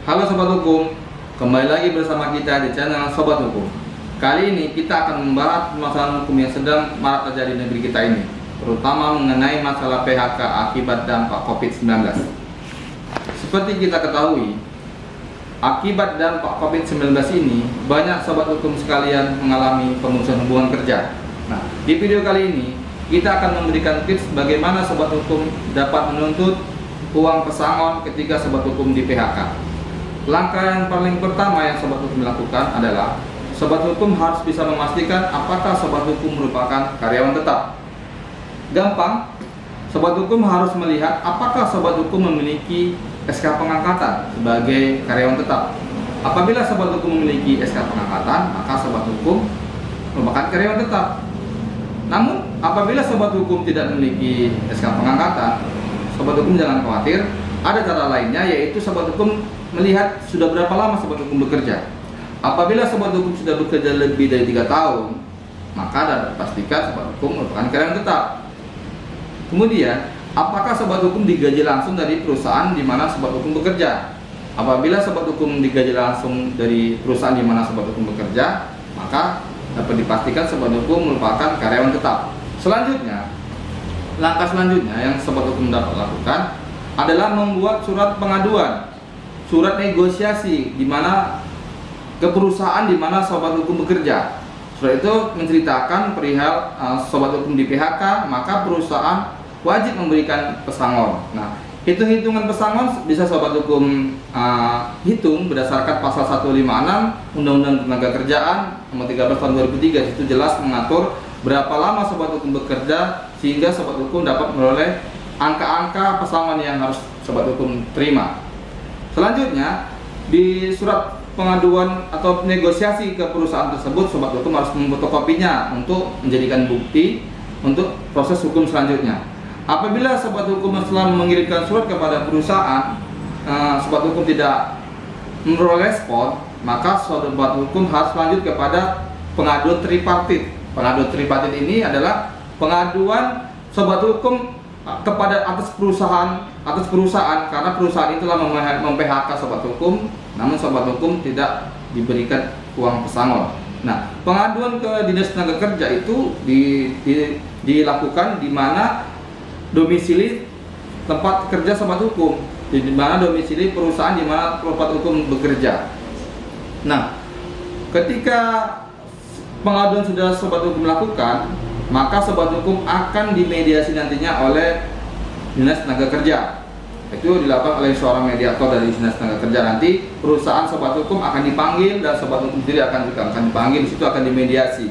Halo Sobat Hukum, kembali lagi bersama kita di channel Sobat Hukum. Kali ini kita akan membahas permasalahan hukum yang sedang marak terjadi di negeri kita ini, terutama mengenai masalah PHK akibat dampak COVID-19. Seperti kita ketahui, akibat dampak COVID-19 ini, banyak Sobat Hukum sekalian mengalami pemutusan hubungan kerja. Nah, di video kali ini, kita akan memberikan tips bagaimana Sobat Hukum dapat menuntut uang pesangon ketika Sobat Hukum di PHK. Langkah yang paling pertama yang Sobat Hukum lakukan adalah Sobat Hukum harus bisa memastikan apakah Sobat Hukum merupakan karyawan tetap. Gampang, Sobat Hukum harus melihat apakah Sobat Hukum memiliki SK pengangkatan sebagai karyawan tetap. Apabila Sobat Hukum memiliki SK pengangkatan, maka Sobat Hukum merupakan karyawan tetap. Namun, apabila Sobat Hukum tidak memiliki SK pengangkatan, Sobat Hukum jangan khawatir, ada cara lainnya, yaitu Sobat Hukum melihat sudah berapa lama Sobat Hukum bekerja. Apabila Sobat Hukum sudah bekerja lebih dari 3 tahun, maka dapat pastikan Sobat Hukum merupakan karyawan tetap. Kemudian, apakah Sobat Hukum digaji langsung dari perusahaan di mana Sobat Hukum bekerja? Apabila Sobat Hukum digaji langsung dari perusahaan di mana Sobat Hukum bekerja, maka dapat dipastikan Sobat Hukum merupakan karyawan tetap. Selanjutnya, langkah selanjutnya yang Sobat Hukum dapat lakukan adalah membuat surat pengaduan, surat negosiasi di mana ke perusahaan di mana Sobat Hukum bekerja. Surat itu menceritakan perihal Sobat Hukum di PHK, maka perusahaan wajib memberikan pesangon. Nah, hitung-hitungan pesangon bisa Sobat Hukum hitung berdasarkan pasal 156 Undang-Undang Tenaga Kerjaan nomor 13 tahun 2003. Itu jelas mengatur berapa lama Sobat Hukum bekerja sehingga Sobat Hukum dapat memperoleh angka-angka pesangon yang harus Sobat Hukum terima. Selanjutnya, di surat pengaduan atau negosiasi ke perusahaan tersebut, Sobat Hukum harus memfotokopinya untuk menjadikan bukti untuk proses hukum selanjutnya. Apabila Sobat Hukum setelah mengirimkan surat kepada perusahaan, Sobat Hukum tidak memperoleh respon, maka Sobat Hukum harus lanjut kepada pengaduan tripartit. Pengaduan tripartit ini adalah pengaduan Sobat Hukum kepada atas perusahaan karena perusahaan itulah mem-PHK Sobat Hukum, namun Sobat Hukum tidak diberikan uang pesangon. Nah, pengaduan ke Dinas Tenaga Kerja itu dilakukan di mana domisili tempat kerja Sobat Hukum, di mana domisili perusahaan di mana Sobat Hukum bekerja. Nah, ketika pengaduan sudah Sobat Hukum lakukan, maka Sobat Hukum akan dimediasi nantinya oleh Dinas Tenaga Kerja. Itu dilakukan oleh seorang mediator dari Dinas Tenaga Kerja. Nanti perusahaan Sobat Hukum akan dipanggil dan Sobat Hukum sendiri akan dipanggil. Di situ akan dimediasi.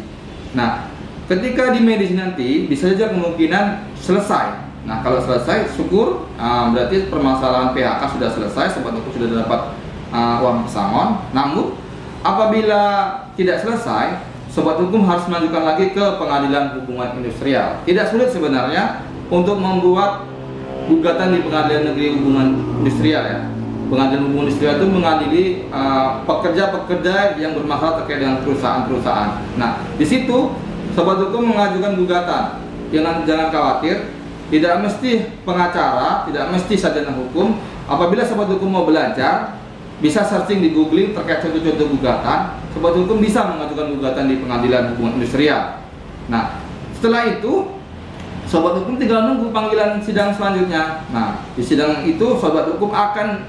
Nah, ketika dimediasi nanti bisa saja kemungkinan selesai. Nah, kalau selesai, syukur, berarti permasalahan PHK sudah selesai, Sobat Hukum sudah dapat uang pesangon. Namun, apabila tidak selesai, Sobat Hukum harus melanjutkan lagi ke Pengadilan Hubungan Industrial. Tidak sulit sebenarnya untuk membuat gugatan di Pengadilan Negeri Hubungan Industrial ya. Pengadilan Hubungan Industrial itu mengadili pekerja-pekerja yang bermasalah terkait dengan perusahaan-perusahaan. Nah, di situ Sobat Hukum mengajukan gugatan. Jangan khawatir, tidak mesti pengacara, tidak mesti sarjana hukum. Apabila Sobat Hukum mau belajar, bisa searching di googling terkait contoh-contoh gugatan. Sobat Hukum bisa mengajukan gugatan di Pengadilan Hubungan Industrial. Nah, setelah itu Sobat Hukum tinggal nunggu panggilan sidang selanjutnya. Nah, di sidang itu Sobat Hukum akan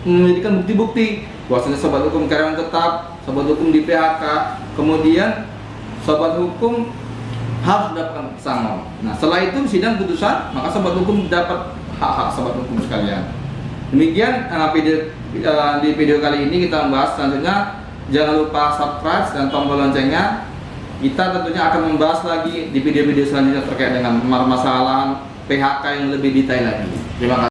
memberikan bukti-bukti bahwasanya Sobat Hukum karyawan tetap, Sobat Hukum di PHK, kemudian Sobat Hukum harus mendapatkan pesangon. Nah, setelah itu sidang putusan, maka Sobat Hukum dapat hak-hak Sobat Hukum sekalian. Demikian di video kali ini kita membahas. Selanjutnya jangan lupa subscribe dan tombol loncengnya. Kita tentunya akan membahas lagi di video-video selanjutnya terkait dengan permasalahan PHK yang lebih detail lagi. Terima kasih.